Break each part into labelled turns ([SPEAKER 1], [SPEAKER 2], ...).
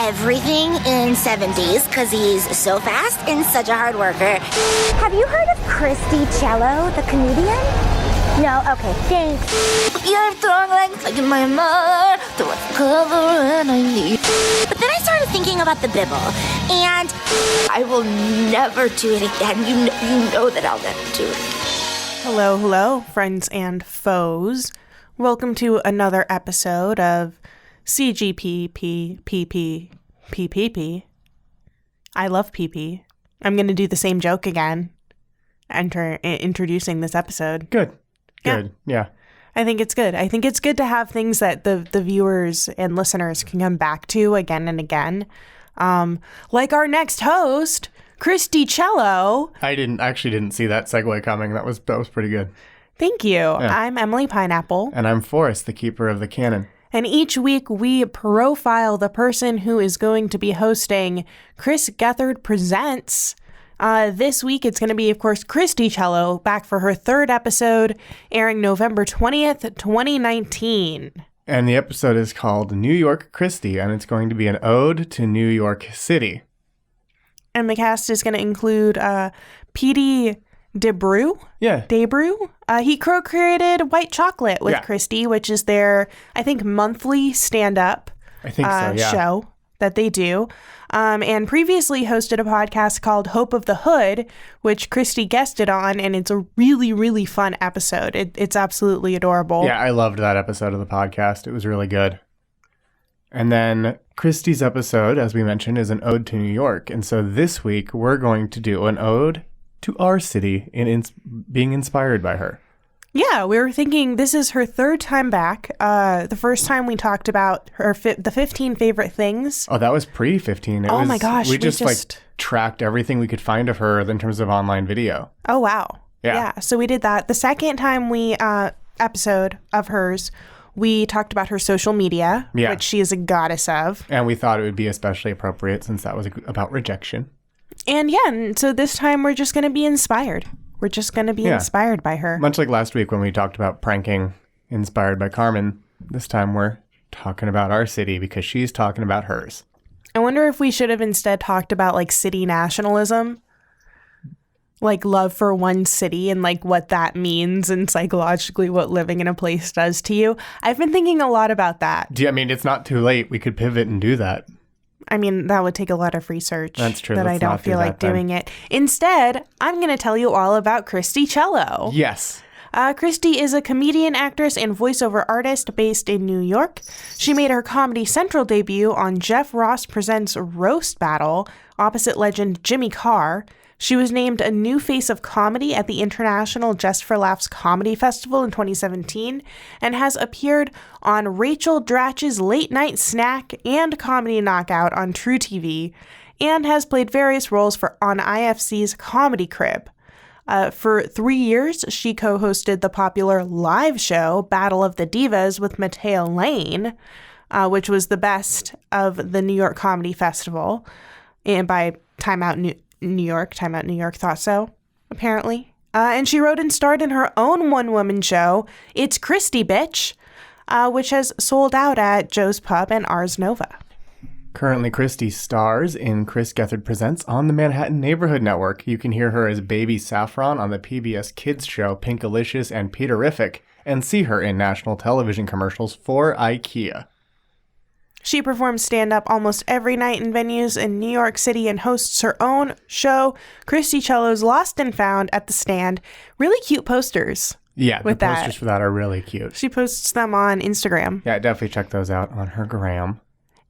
[SPEAKER 1] everything in 70s because he's so fast and such a hard worker. Have you heard of Christi Chiello, the comedian? No? Okay, thanks. You're throwing legs like in my mother, to cover and I need. But then I started thinking about the Bible, and I will never do it again. You know that I'll never do it again.
[SPEAKER 2] Hello, friends and foes. Welcome to another episode of CGP PPP. I love PP. I'm going to do the same joke again. Introducing this episode.
[SPEAKER 3] Good. Yeah.
[SPEAKER 2] I think it's good. I think it's good to have things that the viewers and listeners can come back to again and again. Like our next host, Christi Chiello.
[SPEAKER 3] I didn't see that segue coming. That was pretty good.
[SPEAKER 2] Thank you. Yeah. I'm Emily Pineapple.
[SPEAKER 3] And I'm Forrest, the keeper of the Canon.
[SPEAKER 2] And each week we profile the person who is going to be hosting Chris Gethard Presents. This week it's going to be, of course, Christi Chiello, back for her third episode, airing November 20th, 2019.
[SPEAKER 3] And the episode is called New York Christi, and it's going to be an ode to New York City.
[SPEAKER 2] And the cast is going to include P.D. Debrew.
[SPEAKER 3] Yeah.
[SPEAKER 2] Debrew. He co-created White Chocolate with Christi, which is their, I think, monthly stand-up show that they do. And previously hosted a podcast called Hope of the Hood, which Christi guested on, and it's a really, really fun episode. It's absolutely adorable.
[SPEAKER 3] Yeah, I loved that episode of the podcast. It was really good. And then Christi's episode, as we mentioned, is an ode to New York. And so this week, we're going to do an ode to our city in being inspired by her.
[SPEAKER 2] Yeah, we were thinking this is her third time back. The first time we talked about her the 15 favorite things.
[SPEAKER 3] Oh, that was pre-15.
[SPEAKER 2] My gosh.
[SPEAKER 3] We just tracked everything we could find of her in terms of online video.
[SPEAKER 2] Oh, wow.
[SPEAKER 3] Yeah.
[SPEAKER 2] So we did that. The second time episode of hers, we talked about her social media, which she is a goddess of.
[SPEAKER 3] And we thought it would be especially appropriate since that was about rejection.
[SPEAKER 2] And so this time we're just going to be inspired. We're just going to be inspired by her.
[SPEAKER 3] Much like last week when we talked about pranking inspired by Carmen, this time we're talking about our city because she's talking about hers.
[SPEAKER 2] I wonder if we should have instead talked about like city nationalism, like love for one city and like what that means and psychologically what living in a place does to you. I've been thinking a lot about that.
[SPEAKER 3] It's not too late. We could pivot and do that.
[SPEAKER 2] I mean, that would take a lot of research.
[SPEAKER 3] That's true.
[SPEAKER 2] But I don't feel like doing it. Instead, I'm going to tell you all about Christi Chiello.
[SPEAKER 3] Yes.
[SPEAKER 2] Christi is a comedian, actress, and voiceover artist based in New York. She made her Comedy Central debut on Jeff Ross Presents Roast Battle opposite legend Jimmy Carr. She was named a new face of comedy at the International Just for Laughs Comedy Festival in 2017 and has appeared on Rachel Dratch's Late Night Snack and Comedy Knockout on True TV and has played various roles on IFC's Comedy Crib. For 3 years, she co-hosted the popular live show Battle of the Divas with Matteo Lane, which was the best of the New York Comedy Festival, and by Time Out New York thought so, apparently. And she wrote and starred in her own one-woman show, It's Christi Bitch, which has sold out at Joe's Pub and Ars Nova.
[SPEAKER 3] Currently, Christi stars in Chris Gethard Presents on the Manhattan Neighborhood Network. You can hear her as Baby Saffron on the PBS Kids show Pinkalicious and Peterific, and see her in national television commercials for IKEA.
[SPEAKER 2] She performs stand-up almost every night in venues in New York City and hosts her own show, Christi Chiello's Lost and Found at the Stand. Really cute posters.
[SPEAKER 3] Yeah, the posters for that are really cute.
[SPEAKER 2] She posts them on Instagram.
[SPEAKER 3] Yeah, definitely check those out on her gram.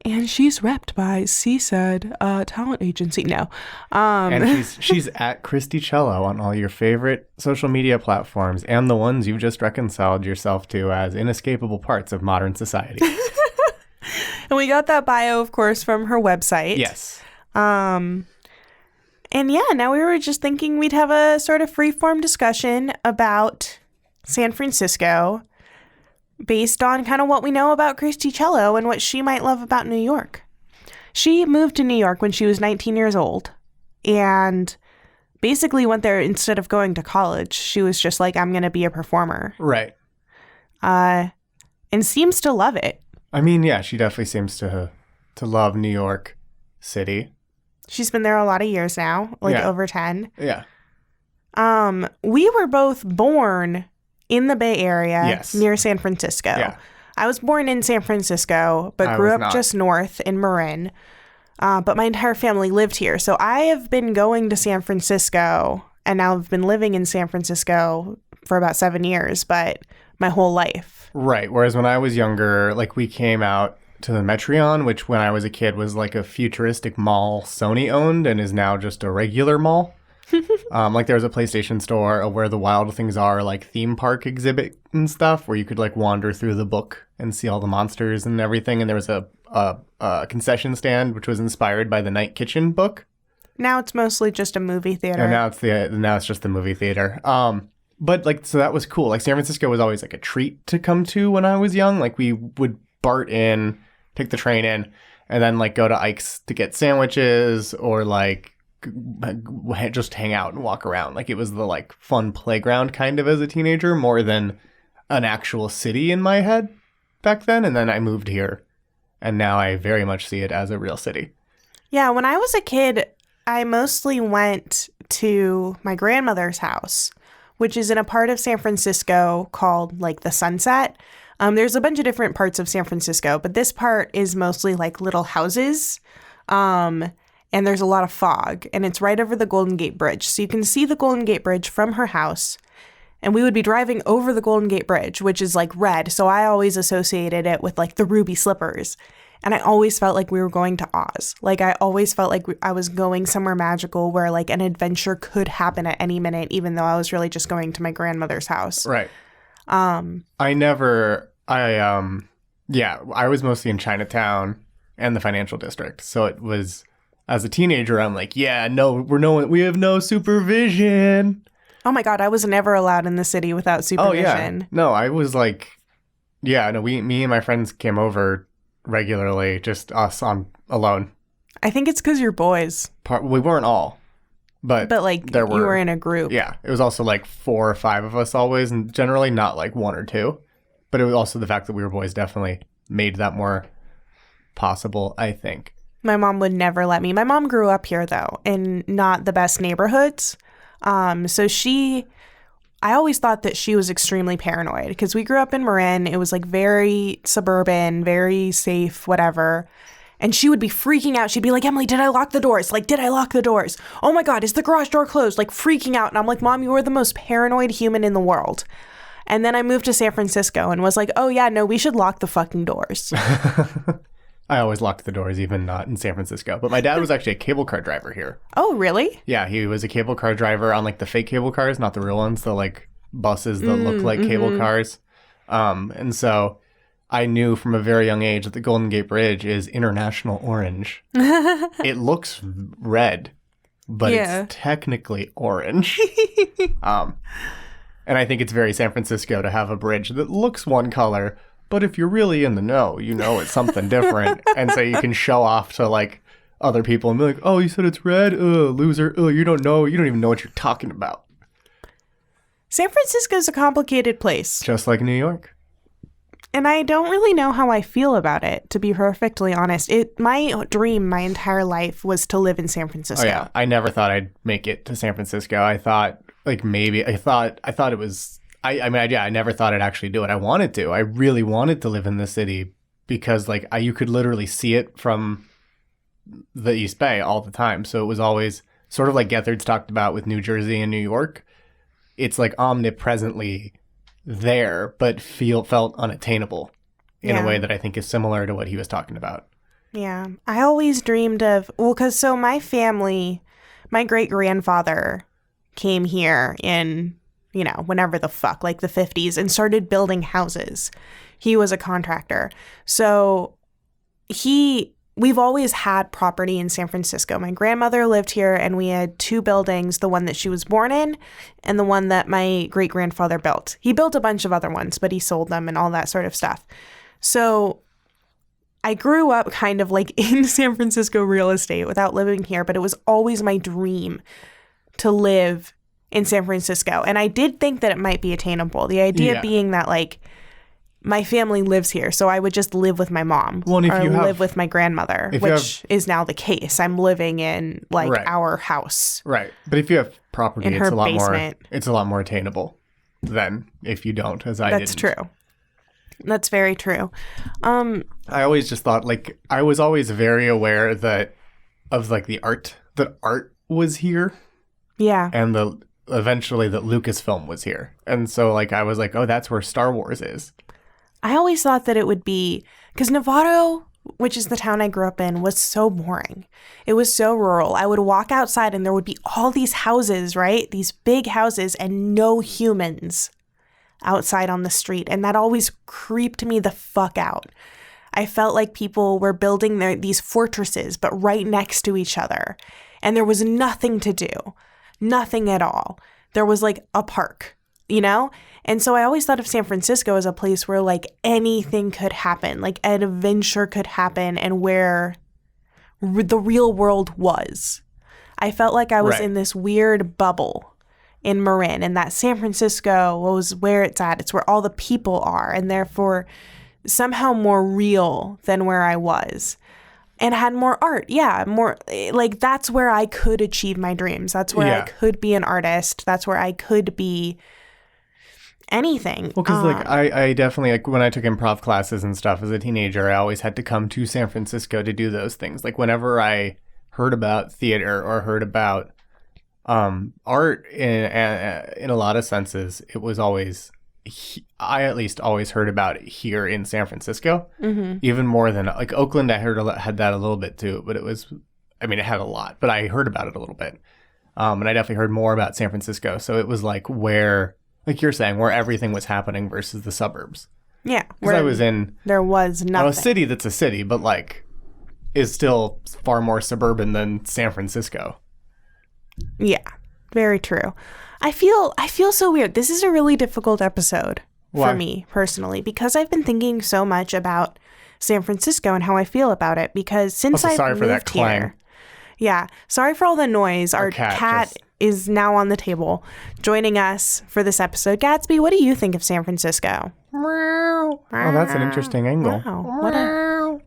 [SPEAKER 2] And she's repped by CSED talent agency. No.
[SPEAKER 3] And she's at Christi Chiello on all your favorite social media platforms and the ones you've just reconciled yourself to as inescapable parts of modern society.
[SPEAKER 2] And we got that bio, of course, from her website.
[SPEAKER 3] Yes.
[SPEAKER 2] And now we were just thinking we'd have a sort of free-form discussion about San Francisco based on kind of what we know about Christi Chiello and what she might love about New York. She moved to New York when she was 19 years old and basically went there instead of going to college. She was just like, I'm going to be a performer.
[SPEAKER 3] Right.
[SPEAKER 2] And seems to love it.
[SPEAKER 3] I mean, yeah, she definitely seems to to love New York City.
[SPEAKER 2] She's been there a lot of years now, like
[SPEAKER 3] Yeah.
[SPEAKER 2] over 10.
[SPEAKER 3] Yeah.
[SPEAKER 2] We were both born in the Bay Area
[SPEAKER 3] Yes.
[SPEAKER 2] near San Francisco.
[SPEAKER 3] Yeah.
[SPEAKER 2] I was born in San Francisco, but
[SPEAKER 3] I
[SPEAKER 2] grew
[SPEAKER 3] was
[SPEAKER 2] up
[SPEAKER 3] not.
[SPEAKER 2] just north in Marin. But my entire family lived here. So I have been going to San Francisco, and now I've been living in San Francisco for about 7 years, but my whole life.
[SPEAKER 3] Right. Whereas when I was younger, like we came out to the Metreon, which when I was a kid was like a futuristic mall Sony owned and is now just a regular mall. Like there was a PlayStation store, a Where the Wild Things Are like theme park exhibit and stuff where you could like wander through the book and see all the monsters and everything. And there was a concession stand which was inspired by the Night Kitchen book.
[SPEAKER 2] Now it's mostly just a movie theater.
[SPEAKER 3] And now it's just the movie theater. But like so that was cool. Like San Francisco was always like a treat to come to when I was young. Like we would BART in, take the train in, and then like go to Ike's to get sandwiches or like just hang out and walk around. Like it was the like fun playground kind of as a teenager more than an actual city in my head back then. And then I moved here and now I very much see it as a real city.
[SPEAKER 2] Yeah, when I was a kid, I mostly went to my grandmother's house, which is in a part of San Francisco called like the Sunset. There's a bunch of different parts of San Francisco, but this part is mostly like little houses. And there's a lot of fog, and it's right over the Golden Gate Bridge. So you can see the Golden Gate Bridge from her house, and we would be driving over the Golden Gate Bridge, which is like red. So I always associated it with like the ruby slippers. And I always felt like we were going to Oz. Like I always felt like I was going somewhere magical where like an adventure could happen at any minute, even though I was really just going to my grandmother's house.
[SPEAKER 3] Right. I was mostly in Chinatown and the financial district. So it was, as a teenager, I'm like, yeah, no, we have no supervision.
[SPEAKER 2] Oh my God, I was never allowed in the city without supervision.
[SPEAKER 3] Oh yeah. No, I was like, yeah, no, me and my friends came over regularly, just us on alone.
[SPEAKER 2] I think it's because you're boys.
[SPEAKER 3] We weren't all. But
[SPEAKER 2] like you were in a group.
[SPEAKER 3] Yeah. It was also like 4 or 5 of us always, and generally not like 1 or 2. But it was also the fact that we were boys definitely made that more possible, I think.
[SPEAKER 2] My mom would never let me. My mom grew up here, though, in not the best neighborhoods. I always thought that she was extremely paranoid because we grew up in Marin. It was like very suburban, very safe, whatever. And she would be freaking out. She'd be like, Emily, did I lock the doors? Like, did I lock the doors? Oh my God, is the garage door closed? Like freaking out. And I'm like, Mom, you are the most paranoid human in the world. And then I moved to San Francisco and was like, oh yeah, no, we should lock the fucking doors.
[SPEAKER 3] I always locked the doors, even not in San Francisco. But my dad was actually a cable car driver here.
[SPEAKER 2] Oh, really?
[SPEAKER 3] Yeah, he was a cable car driver on like the fake cable cars, not the real ones, the like buses that look like cable cars. And so I knew from a very young age that the Golden Gate Bridge is international orange. It looks red, but it's technically orange. And I think it's very San Francisco to have a bridge that looks one color, but if you're really in the know, you know it's something different. And so you can show off to like other people and be like, oh, you said it's red? Loser. You don't know. You don't even know what you're talking about.
[SPEAKER 2] San Francisco's a complicated place.
[SPEAKER 3] Just like New York.
[SPEAKER 2] And I don't really know how I feel about it, to be perfectly honest. My dream my entire life was to live in San Francisco.
[SPEAKER 3] Oh, yeah. I never thought I'd make it to San Francisco. I thought like maybe I thought it was I never thought I'd actually do it. I wanted to. I really wanted to live in the city because like you could literally see it from the East Bay all the time. So it was always sort of like Gethard's talked about with New Jersey and New York. It's like omnipresently there, but felt unattainable in a way that I think is similar to what he was talking about.
[SPEAKER 2] Yeah. I always dreamed of, because my family, my great-grandfather came here in, whenever the fuck, like the 50s, and started building houses. He was a contractor. So we've always had property in San Francisco. My grandmother lived here, and we had 2 buildings, the one that she was born in and the one that my great-grandfather built. He built a bunch of other ones, but he sold them and all that sort of stuff. So I grew up kind of like in San Francisco real estate without living here, but it was always my dream to live in San Francisco. And I did think that it might be attainable. The idea being that like my family lives here, so I would just live with my mom
[SPEAKER 3] Well, and if
[SPEAKER 2] or
[SPEAKER 3] you have-
[SPEAKER 2] live with my grandmother,
[SPEAKER 3] if you
[SPEAKER 2] which is now the case. I'm living in like
[SPEAKER 3] Right.
[SPEAKER 2] our house.
[SPEAKER 3] Right. But if you have property,
[SPEAKER 2] In
[SPEAKER 3] it's
[SPEAKER 2] her
[SPEAKER 3] a lot
[SPEAKER 2] basement.
[SPEAKER 3] more. It's a lot more attainable than if you don't, as I
[SPEAKER 2] That's
[SPEAKER 3] didn't.
[SPEAKER 2] true. That's very true.
[SPEAKER 3] I always just thought like I was always very aware that of like the art that art was here,
[SPEAKER 2] Yeah.
[SPEAKER 3] and eventually that Lucasfilm was here, and so like I was like, oh, that's where Star Wars is.
[SPEAKER 2] I always thought that it would be because Novato, which is the town I grew up in, was so boring. It was so rural. I would walk outside and there would be all these houses, right? These big houses and no humans outside on the street. And that always creeped me the fuck out. I felt like people were building these fortresses, but right next to each other. And there was nothing to do. Nothing at all. There was like a park, you know? And so I always thought of San Francisco as a place where like anything could happen, like an adventure could happen and where the real world was. I felt like I was
[SPEAKER 3] Right.
[SPEAKER 2] in this weird bubble in Marin, and that San Francisco was where it's at. It's where all the people are, and therefore somehow more real than where I was. And had more art. Yeah, more like that's where I could achieve my dreams. That's where I
[SPEAKER 3] Yeah.
[SPEAKER 2] could be an artist. That's where I could be anything.
[SPEAKER 3] Well, because like I definitely like when I took improv classes and stuff as a teenager, I always had to come to San Francisco to do those things. Like whenever I heard about theater or heard about art in a lot of senses, it was always I at least always heard about it here in San Francisco, even more than like Oakland. I had that a little bit too, but it was, I mean, it had a lot, but I heard about it a little bit, and I definitely heard more about San Francisco. So it was like where. Like you're saying, where everything was happening versus the suburbs.
[SPEAKER 2] Yeah.
[SPEAKER 3] Because I was in
[SPEAKER 2] there was nothing.
[SPEAKER 3] a city that's a city, but like is still far more suburban than San Francisco.
[SPEAKER 2] Yeah, very true. I feel so weird. This is a really difficult episode
[SPEAKER 3] Why?
[SPEAKER 2] for me personally because I've been thinking so much about San Francisco and how I feel about it because since
[SPEAKER 3] Also,
[SPEAKER 2] I've
[SPEAKER 3] sorry
[SPEAKER 2] moved
[SPEAKER 3] for that clang.
[SPEAKER 2] here. Yeah, sorry for all the noise. Our cat is now on the table joining us for this episode. Gatsby, what do you think of San Francisco?
[SPEAKER 3] Oh, that's an interesting angle.
[SPEAKER 2] Wow,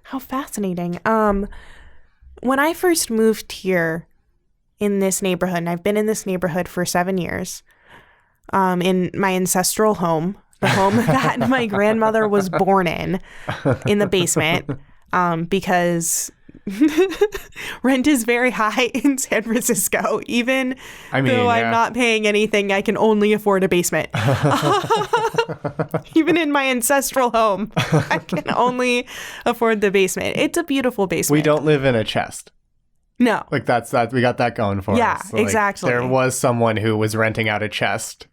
[SPEAKER 2] how fascinating. When I first moved here in this neighborhood, and I've been in this neighborhood for 7 years, in my ancestral home, the home that my grandmother was born in the basement, because rent is very high in San Francisco. Even though I'm not paying anything, I can only afford a basement. Even in my ancestral home, I can only afford the basement. It's a beautiful basement.
[SPEAKER 3] We don't live in a chest.
[SPEAKER 2] No.
[SPEAKER 3] Like that's we got that going for
[SPEAKER 2] Yeah,
[SPEAKER 3] us. Like,
[SPEAKER 2] exactly.
[SPEAKER 3] There was someone who was renting out a chest,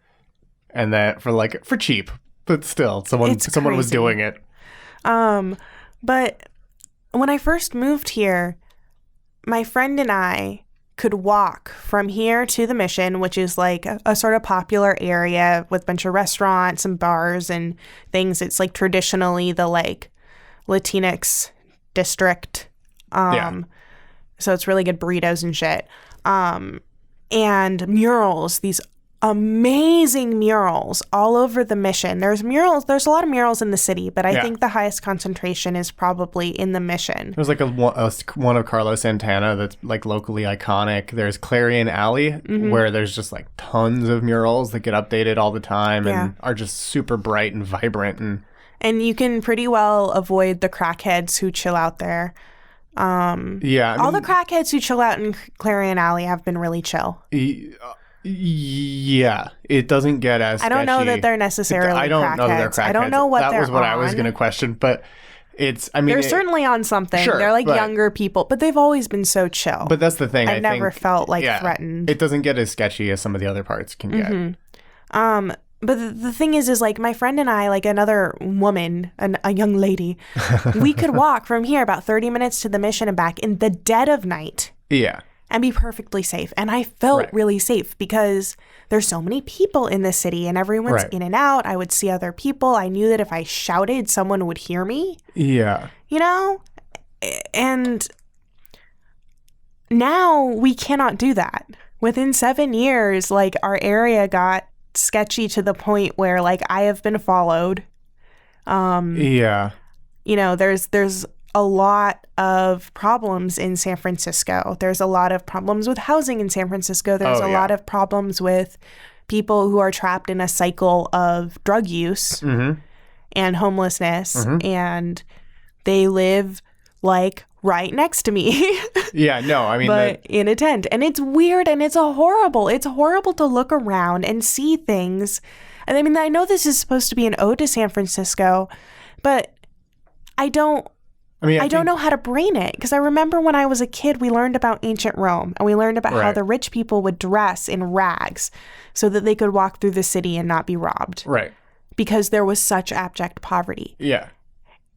[SPEAKER 3] and that for cheap, but still, someone was
[SPEAKER 2] crazy.
[SPEAKER 3] doing it.
[SPEAKER 2] But when I first moved here, my friend and I could walk from here to the Mission, which is like a sort of popular area with a bunch of restaurants and bars and things. It's like traditionally the like Latinx district. So it's really good burritos and shit. And murals, these amazing murals all over the Mission. There's a lot of murals in the city, but I think the highest concentration is probably in the Mission.
[SPEAKER 3] There's like one of Carlos Santana that's like locally iconic. There's Clarion Alley, where there's just like tons of murals that get updated all the time and are just super bright and vibrant.
[SPEAKER 2] And you can pretty well avoid the crackheads who chill out there. All the crackheads who chill out in Clarion Alley have been really chill.
[SPEAKER 3] Yeah, it doesn't get as sketchy.
[SPEAKER 2] I don't know that they're necessarily
[SPEAKER 3] I don't know that they're
[SPEAKER 2] crackheads.
[SPEAKER 3] crackheads.
[SPEAKER 2] I don't know what
[SPEAKER 3] that was what
[SPEAKER 2] they're
[SPEAKER 3] I was
[SPEAKER 2] on.
[SPEAKER 3] going to question, but it's, I mean...
[SPEAKER 2] They're certainly on something.
[SPEAKER 3] Sure,
[SPEAKER 2] they're like
[SPEAKER 3] but-
[SPEAKER 2] younger people, but they've always been so chill.
[SPEAKER 3] But that's the thing,
[SPEAKER 2] I've
[SPEAKER 3] I
[SPEAKER 2] never
[SPEAKER 3] think,
[SPEAKER 2] felt like threatened.
[SPEAKER 3] It doesn't get as sketchy as some of the other parts can get.
[SPEAKER 2] But the thing is like my friend and I, like another woman, a young lady, we could walk from here about 30 minutes to the Mission and back in the dead of night.
[SPEAKER 3] Yeah.
[SPEAKER 2] And be perfectly safe. And I felt really safe because there's so many people in this city and everyone's in and out. I would see other people. I knew that if I shouted, someone would hear me.
[SPEAKER 3] Yeah.
[SPEAKER 2] You know? And now we cannot do that. Within 7 years, like our area got sketchy to the point where like I have been followed
[SPEAKER 3] Yeah.
[SPEAKER 2] You know, there's a lot of problems in San Francisco. There's a lot of problems with housing in San Francisco. There's a lot of problems with people who are trapped in a cycle of drug use and homelessness, and they live like right next to me.
[SPEAKER 3] Yeah, no, I mean,
[SPEAKER 2] but in a tent. And it's weird and it's horrible to look around and see things. And I mean, I know this is supposed to be an ode to San Francisco, but I don't know how to brain it, because I remember when I was a kid, we learned about ancient Rome, and we learned about how the rich people would dress in rags so that they could walk through the city and not be robbed.
[SPEAKER 3] Right.
[SPEAKER 2] Because there was such abject poverty.
[SPEAKER 3] Yeah.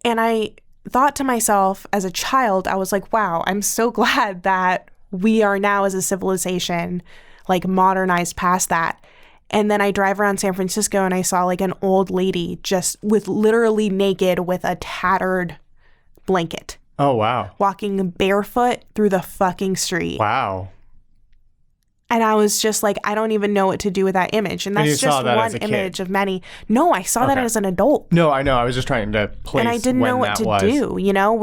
[SPEAKER 2] And I thought to myself as a child, I was like, wow, I'm so glad that we are now as a civilization like modernized past that. And then I drive around San Francisco and I saw like an old lady just with literally naked with a tattered blanket.
[SPEAKER 3] Oh, wow.
[SPEAKER 2] Walking barefoot through the fucking street.
[SPEAKER 3] Wow.
[SPEAKER 2] And I was just like, I don't even know what to do with that image. And that's just one image of many. No, I saw that as an adult.
[SPEAKER 3] No, I know. I was just trying to place.
[SPEAKER 2] And I didn't know what to do. You know,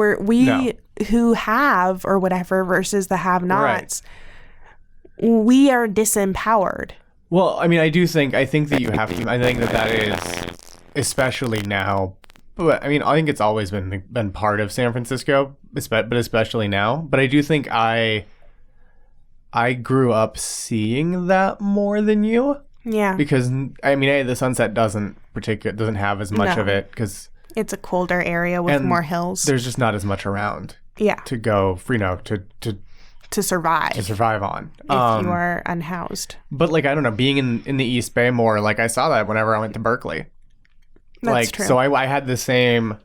[SPEAKER 2] who have or whatever versus the have-nots, we are disempowered.
[SPEAKER 3] Well, I mean, I think that you have to. I think that is especially now. But I mean, I think it's always been part of San Francisco, but especially now. But I do think I grew up seeing that more than you. Yeah. Because I mean, the Sunset doesn't have as much of it because
[SPEAKER 2] it's a colder area with more hills.
[SPEAKER 3] There's just not as much around. Yeah. To go, to survive. To survive on.
[SPEAKER 2] If you are unhoused.
[SPEAKER 3] But like, I don't know, being in the East Bay more, like I saw that whenever I went to Berkeley.
[SPEAKER 2] That's true.
[SPEAKER 3] So I had the same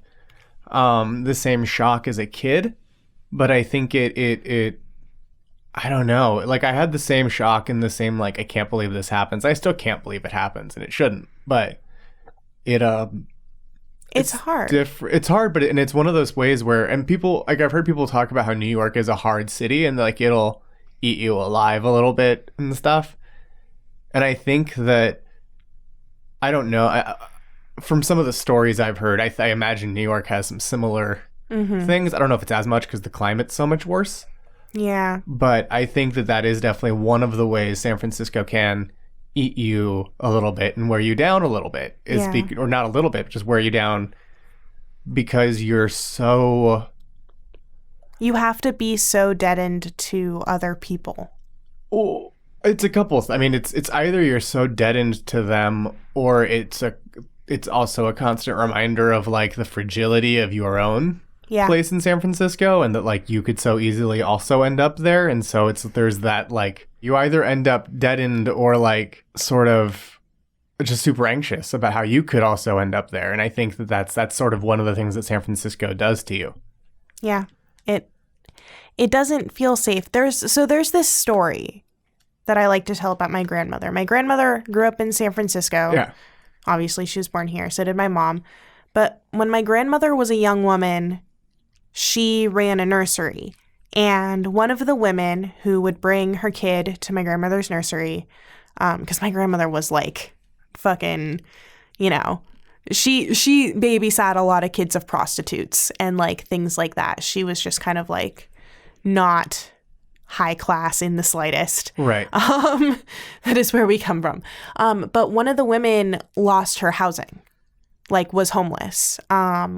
[SPEAKER 3] shock as a kid, but I think it I don't know. Like I had the same shock and the same like, I can't believe this happens. I still can't believe it happens and it shouldn't, but it's hard. It's hard, but it's one of those ways where, and people, like I've heard people talk about how New York is a hard city and like it'll eat you alive a little bit and stuff. And I think that, I don't know, from some of the stories I've heard, I imagine New York has some similar things. I don't know if it's as much because the climate's so much worse. Yeah. But I think that is definitely one of the ways San Francisco can eat you a little bit and wear you down a little bit. Or not a little bit, just wear you down because you're so...
[SPEAKER 2] You have to be so deadened to other people.
[SPEAKER 3] Oh, it's a couple. I mean, it's either you're so deadened to them or it's also a constant reminder of like the fragility of your own place in San Francisco and that like you could so easily also end up there. And so there's that like you either end up deadened or like sort of just super anxious about how you could also end up there. And I think that's sort of one of the things that San Francisco does to you.
[SPEAKER 2] Yeah. It doesn't feel safe. There's this story that I like to tell about my grandmother. My grandmother grew up in San Francisco. Yeah. Obviously, she was born here. So did my mom. But when my grandmother was a young woman, she ran a nursery. And one of the women who would bring her kid to my grandmother's nursery, because my grandmother was like fucking, you know, she babysat a lot of kids of prostitutes and like things like that. She was just kind of like not high class in the slightest. Right. That is where we come from. But one of the women lost her housing, like was homeless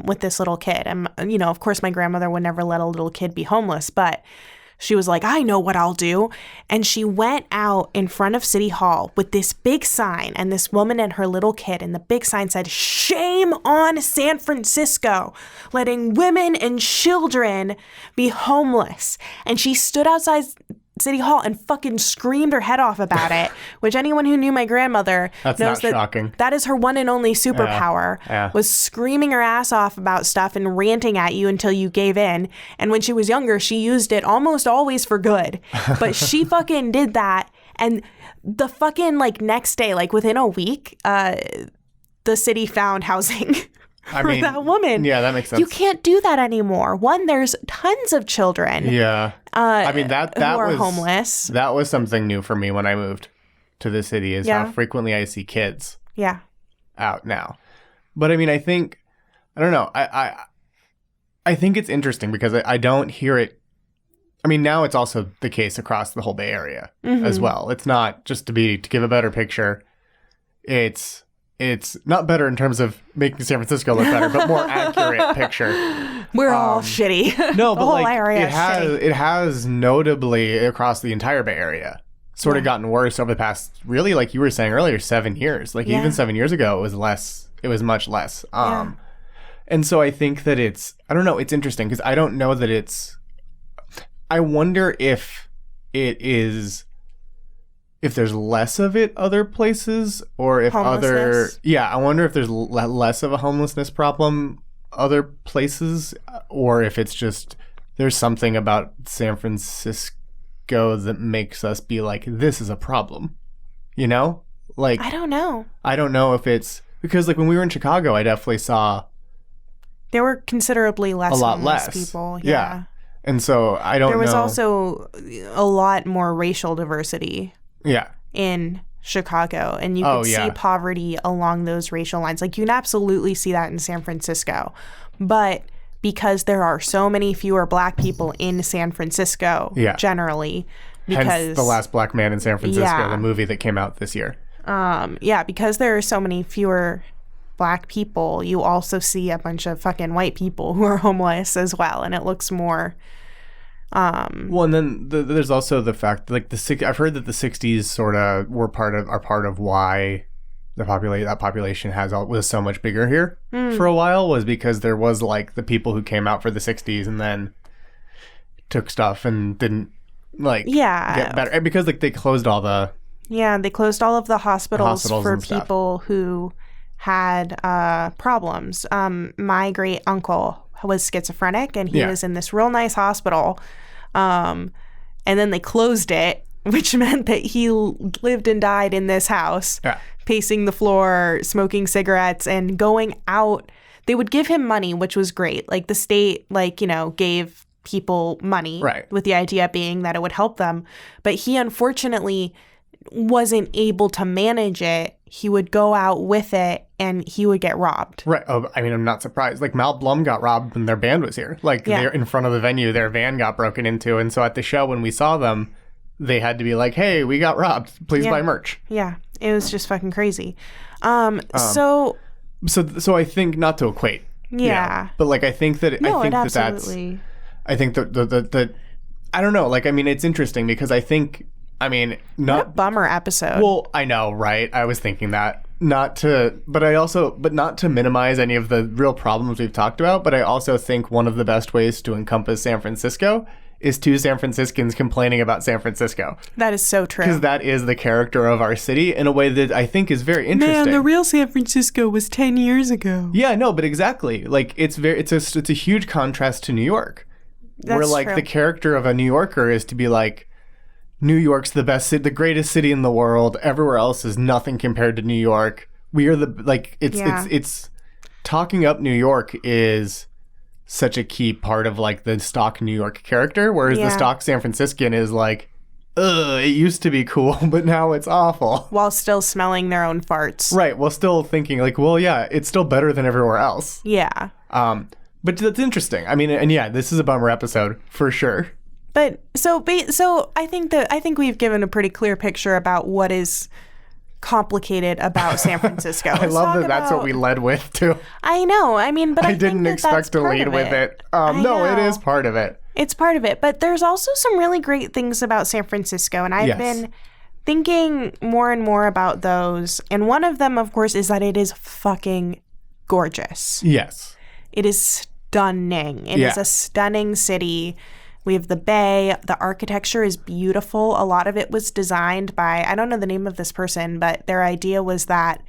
[SPEAKER 2] with this little kid. And, you know, of course, my grandmother would never let a little kid be homeless, but she was like, I know what I'll do. And she went out in front of City Hall with this big sign and this woman and her little kid. And the big sign said, "Shame on San Francisco, letting women and children be homeless." And she stood outside City Hall and fucking screamed her head off about it, which anyone who knew my grandmother knows that shocking. That is her one and only superpower, was screaming her ass off about stuff and ranting at you until you gave in. And when she was younger, she used it almost always for good. But she fucking did that. And the fucking like next day, like within a week, the city found housing. For that woman.
[SPEAKER 3] Yeah, that makes sense.
[SPEAKER 2] You can't do that anymore. One, there's tons of children.
[SPEAKER 3] Yeah. I mean, that
[SPEAKER 2] who are
[SPEAKER 3] was
[SPEAKER 2] homeless.
[SPEAKER 3] That was something new for me when I moved to the city is how frequently I see kids out now. But I mean, I think I don't know. I think it's interesting because I don't hear it. I mean, now it's also the case across the whole Bay Area as well. It's not just to give a better picture. It's not better in terms of making San Francisco look better, but more accurate picture.
[SPEAKER 2] We're all shitty.
[SPEAKER 3] No,
[SPEAKER 2] the
[SPEAKER 3] but
[SPEAKER 2] whole
[SPEAKER 3] like
[SPEAKER 2] area
[SPEAKER 3] it has notably across the entire Bay Area sort of gotten worse over the past, really, like you were saying earlier, 7 years. Like even 7 years ago, it was less. It was much less. And so I think that I don't know, it's interesting because I don't know that I wonder if there's less of it other places or if I wonder if there's less of a homelessness problem other places or if it's just there's something about San Francisco that makes us be like, this is a problem, you know? Like,
[SPEAKER 2] I don't know.
[SPEAKER 3] I don't know if it's because like when we were in Chicago, I definitely saw
[SPEAKER 2] there were considerably less
[SPEAKER 3] a lot
[SPEAKER 2] homeless
[SPEAKER 3] less
[SPEAKER 2] people.
[SPEAKER 3] Yeah. And so I don't know.
[SPEAKER 2] There was also a lot more racial diversity.
[SPEAKER 3] Yeah.
[SPEAKER 2] In Chicago, and you could see poverty along those racial lines. Like you can absolutely see that in San Francisco, but because there are so many fewer Black people in San Francisco, generally, because
[SPEAKER 3] hence The Last Black Man in San Francisco, the movie that came out this year.
[SPEAKER 2] Because there are so many fewer Black people, you also see a bunch of fucking white people who are homeless as well, and it looks more.
[SPEAKER 3] Well, and then there's also the fact like I've heard that the 60s sort of are part of why that population was so much bigger here for a while was because there was like the people who came out for the 60s and then took stuff and didn't like get better because like they closed all of the hospitals for people who had problems. My great uncle was schizophrenic and he was in this real nice hospital. And then they closed it, which meant that he lived and died in this house, pacing the floor, smoking cigarettes, and going out. They would give him money, which was great. Like the state, gave people money with the idea being that it would help them. But he unfortunately wasn't able to manage it. He would go out with it and he would get robbed. Right. Oh, I mean, I'm not surprised. Like Mal Blum got robbed when their band was here. Like they're in front of the venue, their van got broken into. And so at the show, when we saw them, they had to be like, hey, we got robbed. Please buy merch. Yeah. It was just fucking crazy. So I think not to equate. Yeah. But like, I think that, I think that I don't know. Like, I mean, it's interesting because I think, what a bummer episode. Well, I know, right? I was thinking that not to minimize any of the real problems we've talked about, but I also think one of the best ways to encompass San Francisco is two San Franciscans complaining about San Francisco. That is so true. Because that is the character of our city in a way that I think is very interesting. Man, the real San Francisco was 10 years ago. Yeah, no, but exactly. Like it's a huge contrast to New York. That's where like true. The character of a New Yorker is to be like, New York's the best city, the greatest city in the world. Everywhere else is nothing compared to New York. We are it's talking up New York is such a key part of like the stock New York character, whereas the stock San Franciscan is like, ugh, it used to be cool, but now it's awful. While still smelling their own farts. Right, while still thinking like, well, yeah, it's still better than everywhere else. Yeah. But that's interesting. I mean, and yeah, this is a bummer episode for sure. But so I think we've given a pretty clear picture about what is complicated about San Francisco. I love that that's what we led with too. I know. I mean, but I didn't expect to lead with it. No, it is part of it. It's part of it. But there's also some really great things about San Francisco, and I've been thinking more and more about those. And one of them, of course, is that it is fucking gorgeous. Yes. It is stunning. It is a stunning city. We have the bay. The architecture is beautiful. A lot of it was designed by, I don't know the name of this person, but their idea was that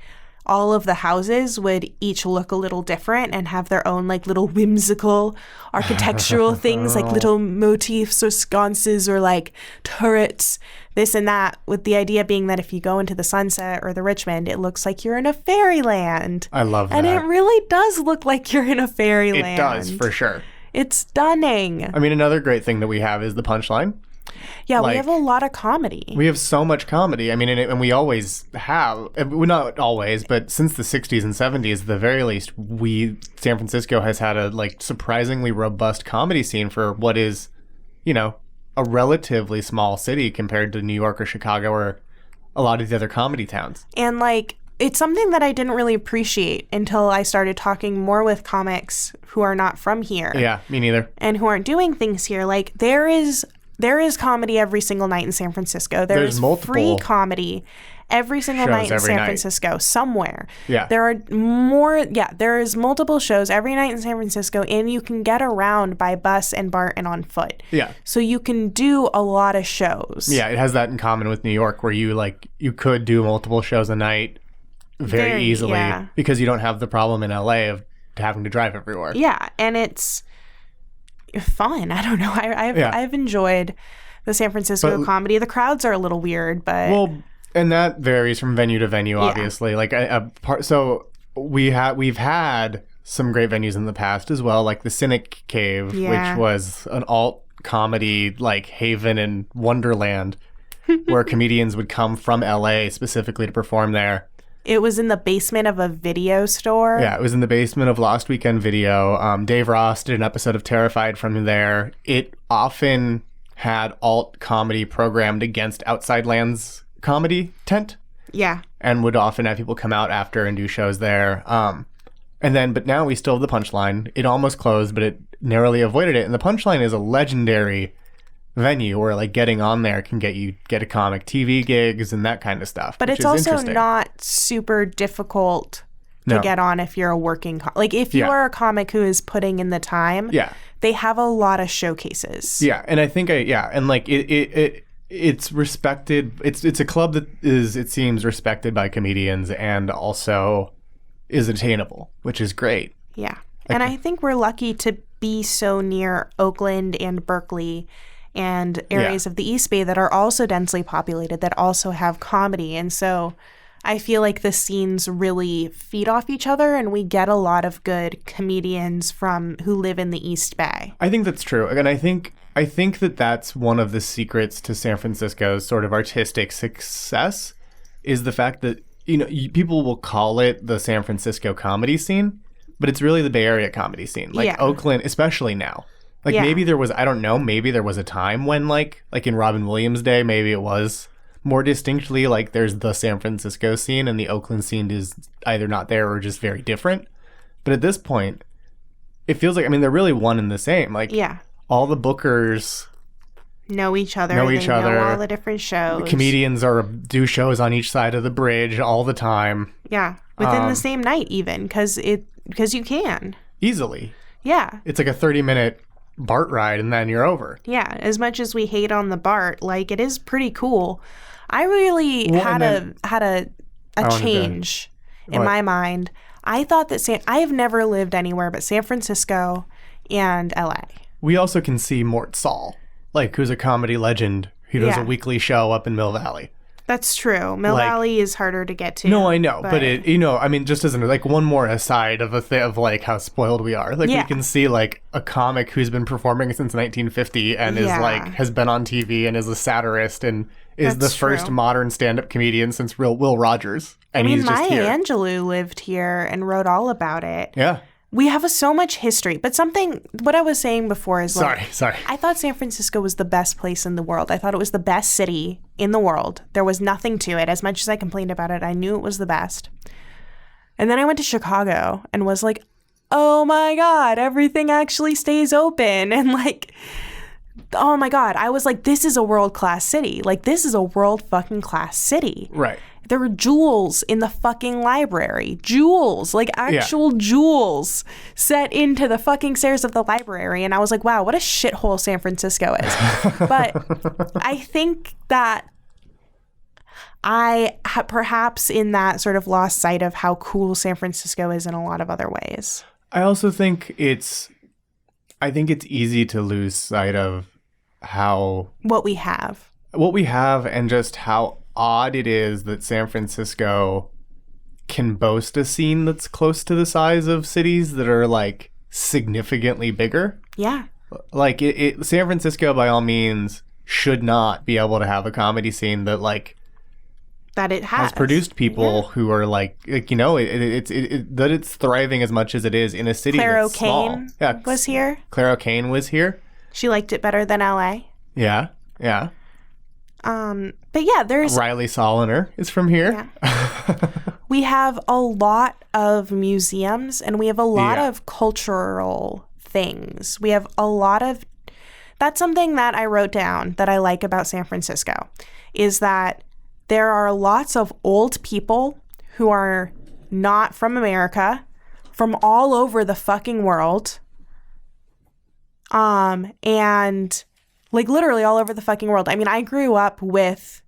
[SPEAKER 3] all of the houses would each look a little different and have their own like little whimsical architectural things, like little motifs or sconces or like turrets, this and that, with the idea being that if you go into the Sunset or the Richmond, it looks like you're in a fairyland. I love that. And it really does look like you're in a fairyland. It does, for sure. It's stunning. I mean, another great thing that we have is the punchline.
[SPEAKER 2] Yeah,
[SPEAKER 3] Like,
[SPEAKER 2] we have a lot of comedy.
[SPEAKER 3] We have so much comedy. I mean, and we always have. Well, not always, but since the 60s and 70s, at the very least, San Francisco has had a like surprisingly robust comedy scene for what is, a relatively small city compared to New York or Chicago or a lot of the other comedy towns.
[SPEAKER 2] And like, it's something that I didn't really appreciate until I started talking more with comics who are not from here.
[SPEAKER 3] Yeah, me neither.
[SPEAKER 2] And who aren't doing things here. Like, there is comedy every single night in San Francisco. There's
[SPEAKER 3] multiple
[SPEAKER 2] free comedy every single night in San Francisco somewhere.
[SPEAKER 3] Yeah.
[SPEAKER 2] There's multiple shows every night in San Francisco, and you can get around by bus and BART and on foot.
[SPEAKER 3] Yeah.
[SPEAKER 2] So you can do a lot of shows.
[SPEAKER 3] Yeah, it has that in common with New York, where you could do multiple shows a night very easily because you don't have the problem in LA of having to drive everywhere.
[SPEAKER 2] Yeah, and it's fun. I don't know. I've enjoyed the San Francisco comedy. The crowds are a little weird, but
[SPEAKER 3] and that varies from venue to venue, obviously. Yeah. Like so we've had some great venues in the past as well, like the Cynic Cave, which was an alt comedy like haven and wonderland where comedians would come from LA specifically to perform there.
[SPEAKER 2] It was in the basement of a video store.
[SPEAKER 3] Yeah, it was in the basement of Lost Weekend Video. Dave Ross did an episode of Terrified from there. It often had alt comedy programmed against Outside Lands comedy tent.
[SPEAKER 2] Yeah.
[SPEAKER 3] And would often have people come out after and do shows there. But now we still have the Punchline. It almost closed, but it narrowly avoided it. And the Punchline is a legendary venue where like getting on there can get a comic TV gigs and that kind of stuff.
[SPEAKER 2] But it's also not super difficult to get on if you're a working if you are a comic who is putting in the time.
[SPEAKER 3] Yeah.
[SPEAKER 2] They have a lot of showcases.
[SPEAKER 3] Yeah, and I think it's respected. It's a club that is, it seems, respected by comedians and also is attainable, which is great.
[SPEAKER 2] Yeah. And I think we're lucky to be so near Oakland and Berkeley and areas of the East Bay that are also densely populated, that also have comedy. And so I feel like the scenes really feed off each other, and we get a lot of good comedians who live in the East Bay.
[SPEAKER 3] I think that's true. And I think that that's one of the secrets to San Francisco's sort of artistic success is the fact that, people will call it the San Francisco comedy scene, but it's really the Bay Area comedy scene. Like Oakland, especially now. Maybe there was, I don't know, maybe there was a time when like in Robin Williams' day, maybe it was more distinctly like there's the San Francisco scene and the Oakland scene is either not there or just very different. But at this point, it feels like, they're really one and the same. Like, all the bookers
[SPEAKER 2] know each other. Know all the different shows.
[SPEAKER 3] The comedians do shows on each side of the bridge all the time.
[SPEAKER 2] Yeah, within the same night even, because you can.
[SPEAKER 3] Easily.
[SPEAKER 2] Yeah.
[SPEAKER 3] It's like a 30-minute BART ride and then you're over.
[SPEAKER 2] Yeah, as much as we hate on the BART, like, it is pretty cool. I really had a change in my mind. I thought that I have never lived anywhere but San Francisco and LA.
[SPEAKER 3] We also can see Mort Saul, who's a comedy legend who does a weekly show up in Mill Valley.
[SPEAKER 2] That's true. Mill Valley is harder to get to.
[SPEAKER 3] No, I know, but it, just as one more aside of how spoiled we are. We can see a comic who's been performing since 1950 and is has been on TV and is a satirist and is the first modern stand-up comedian since Will Rogers. And he's just here.
[SPEAKER 2] Maya Angelou lived here and wrote all about it.
[SPEAKER 3] Yeah.
[SPEAKER 2] We have so much history, but what I was saying before is
[SPEAKER 3] sorry.
[SPEAKER 2] I thought San Francisco was the best place in the world. I thought it was the best city in the world. There was nothing to it. As much as I complained about it, I knew it was the best. And then I went to Chicago and was like, oh my God, everything actually stays open. And oh my God, I was like, this is a world-class city. This is a world fucking class city.
[SPEAKER 3] Right.
[SPEAKER 2] There were jewels in the fucking library. Jewels, actual jewels set into the fucking stairs of the library. And I was like, wow, what a shithole San Francisco is. But I think that I perhaps in that sort of lost sight of how cool San Francisco is in a lot of other ways.
[SPEAKER 3] I also think it's easy to lose sight of
[SPEAKER 2] what we have
[SPEAKER 3] and just how odd it is that San Francisco can boast a scene that's close to the size of cities that are significantly bigger.
[SPEAKER 2] Yeah.
[SPEAKER 3] San Francisco by all means should not be able to have a comedy scene that like
[SPEAKER 2] that it has
[SPEAKER 3] produced people who are like you know that it's thriving as much as it is in a city
[SPEAKER 2] Claire
[SPEAKER 3] that's small.
[SPEAKER 2] O'Kane
[SPEAKER 3] Yeah,
[SPEAKER 2] was here.
[SPEAKER 3] Claire O'Kane was here.
[SPEAKER 2] She liked it better than LA.
[SPEAKER 3] Yeah.
[SPEAKER 2] But yeah, there's
[SPEAKER 3] Riley Soliner is from here.
[SPEAKER 2] Yeah. We have a lot of museums and we have a lot of cultural things. We have a lot of that's something that I wrote down that I like about San Francisco is that there are lots of old people who are not from America, from all over the fucking world. And like literally all over the fucking world. I mean, I grew up with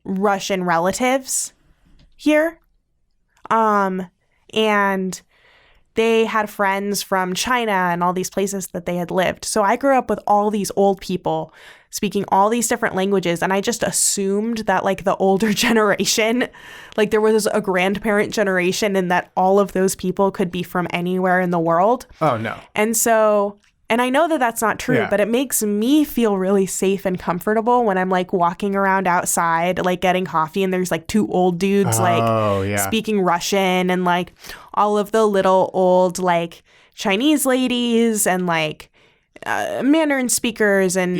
[SPEAKER 2] Russian relatives here. And they had friends from China and all these places that they had lived. So I grew up with all these old people speaking all these different languages. And I just assumed that like the older generation, like there was a grandparent generation and that all of those people could be from anywhere in the world.
[SPEAKER 3] Oh, no.
[SPEAKER 2] And so... And I know that that's not true, but it makes me feel really safe and comfortable when I'm like walking around outside, like getting coffee and there's like two old dudes speaking Russian and like all of the little old like Chinese ladies and like Mandarin speakers and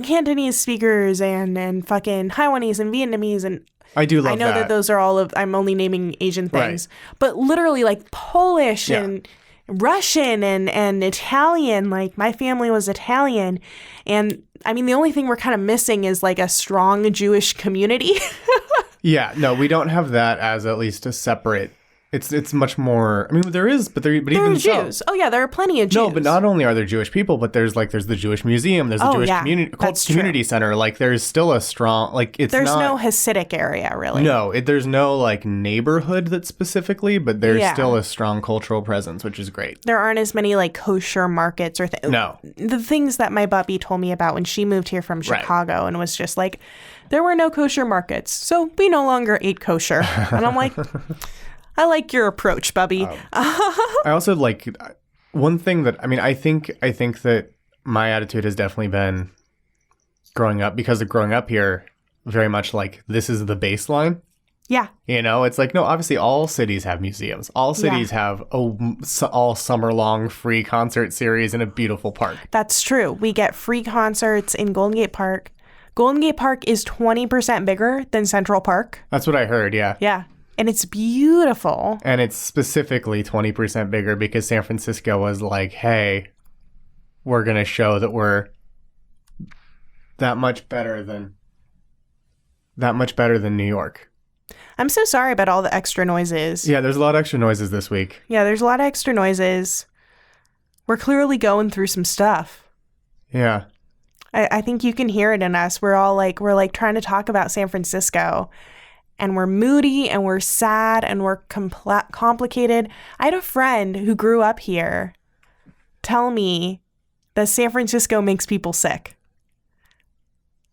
[SPEAKER 2] Cantonese speakers and fucking Taiwanese and Vietnamese and
[SPEAKER 3] I do love that.
[SPEAKER 2] I know that those are all of, I'm only naming Asian things, but literally like Polish and Russian and Italian. Like my family was Italian, and I mean the only thing we're kind of missing is like a strong Jewish community.
[SPEAKER 3] Yeah, no, we don't have that as at least a separate. It's much more. I mean, there is, but even
[SPEAKER 2] Jews.
[SPEAKER 3] So,
[SPEAKER 2] oh yeah, there are plenty of Jews.
[SPEAKER 3] No, but not only are there Jewish people, but there's the Jewish Museum, there's the Jewish community center. Like there's still a strong there's no
[SPEAKER 2] Hasidic area really.
[SPEAKER 3] No, there's no like neighborhood that specifically, but there's still a strong cultural presence, which is great.
[SPEAKER 2] There aren't as many like kosher markets or
[SPEAKER 3] no.
[SPEAKER 2] The things that my bubby told me about when she moved here from Chicago and was just like, there were no kosher markets, so we no longer ate kosher, and I'm like. I like your approach, Bubby.
[SPEAKER 3] I also like one thing that I think that my attitude has definitely been growing up here very much like this is the baseline.
[SPEAKER 2] Yeah.
[SPEAKER 3] You know, it's like, no, obviously all cities have museums. All cities have all summer long free concert series in a beautiful park.
[SPEAKER 2] That's true. We get free concerts in Golden Gate Park. Golden Gate Park is 20% bigger than Central Park.
[SPEAKER 3] That's what I heard. Yeah.
[SPEAKER 2] Yeah. And it's beautiful.
[SPEAKER 3] And it's specifically 20% bigger because San Francisco was like, hey, we're going to show that we're that much better than New York.
[SPEAKER 2] I'm so sorry about all the extra noises.
[SPEAKER 3] Yeah, there's a lot of extra noises this week.
[SPEAKER 2] Yeah, there's a lot of extra noises. We're clearly going through some stuff.
[SPEAKER 3] Yeah.
[SPEAKER 2] I think you can hear it in us. We're trying to talk about San Francisco. And we're moody and we're sad and we're complicated. I had a friend who grew up here tell me that San Francisco makes people sick.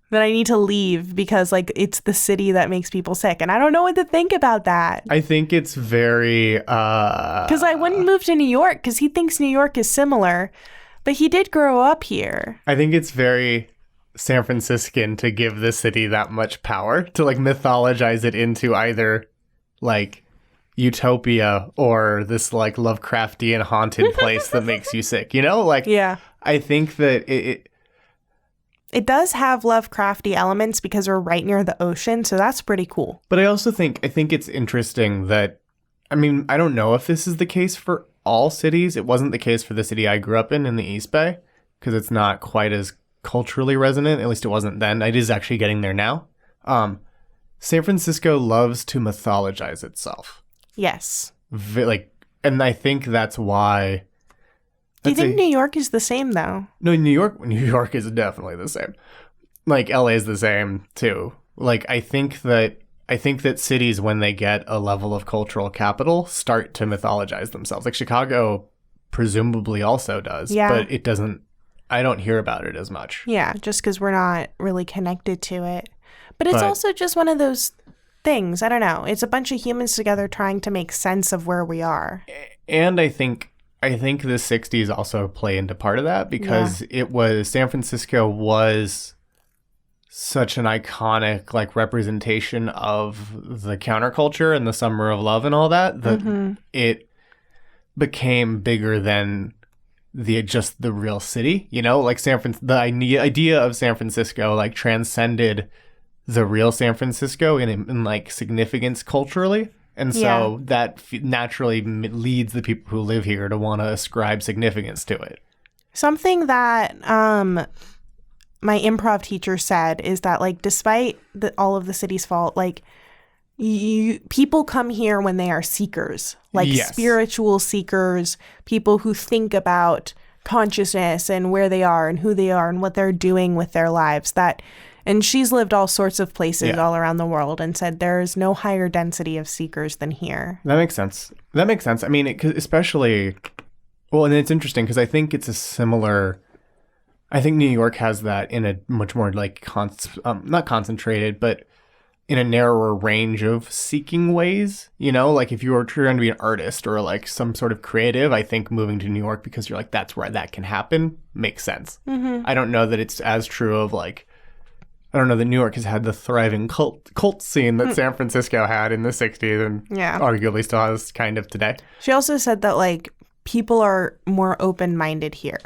[SPEAKER 2] That I need to leave because like it's the city that makes people sick. And I don't know what to think about that.
[SPEAKER 3] I think it's very...
[SPEAKER 2] Because I wouldn't move to New York because he thinks New York is similar. But he did grow up here.
[SPEAKER 3] I think it's very... San Franciscan to give the city that much power, to like mythologize it into either like utopia or this like Lovecraftian haunted place that makes you sick, you know? Like,
[SPEAKER 2] yeah.
[SPEAKER 3] I think that it
[SPEAKER 2] does have Lovecrafty elements because we're right near the ocean, so that's pretty cool.
[SPEAKER 3] But I also think it's interesting that, I mean, I don't know if this is the case for all cities. It wasn't the case for the city I grew up in the East Bay, because it's not quite as culturally resonant. At least it wasn't then. It is actually getting there now. San Francisco loves to mythologize itself.
[SPEAKER 2] Yes.
[SPEAKER 3] And I think that's why.
[SPEAKER 2] Do you think New York is the same though?
[SPEAKER 3] No, New York is definitely the same. Like LA is the same too. Like I think that cities, when they get a level of cultural capital, start to mythologize themselves. Like Chicago presumably also does, but it doesn't. I don't hear about it as much.
[SPEAKER 2] Yeah, just because we're not really connected to it. But it's also just one of those things. I don't know. It's a bunch of humans together trying to make sense of where we are.
[SPEAKER 3] And I think the 60s also play into part of that because it was San Francisco was such an iconic like representation of the counterculture and the summer of love and all that, that it became bigger than the real city, you know, like the idea of San Francisco like transcended the real San Francisco in like significance culturally. And so that naturally leads the people who live here to want to ascribe significance to it.
[SPEAKER 2] Something that my improv teacher said is that, like, despite all of the city's fault, like, people come here when they are seekers, like spiritual seekers, people who think about consciousness and where they are and who they are and what they're doing with their lives. And she's lived all sorts of places all around the world and said there's no higher density of seekers than here.
[SPEAKER 3] That makes sense. I mean, especially, well, and it's interesting because I think it's a similar, I think New York has that in a much more like, not concentrated, but in a narrower range of seeking ways, you know, like if you were trying to be an artist or like some sort of creative, I think moving to New York because you're like, that's where that can happen makes sense. I don't know that it's as true of like, I don't know that New York has had the thriving cult scene that San Francisco had in the 60s and arguably still has kind of today.
[SPEAKER 2] She also said that, like, people are more open-minded here.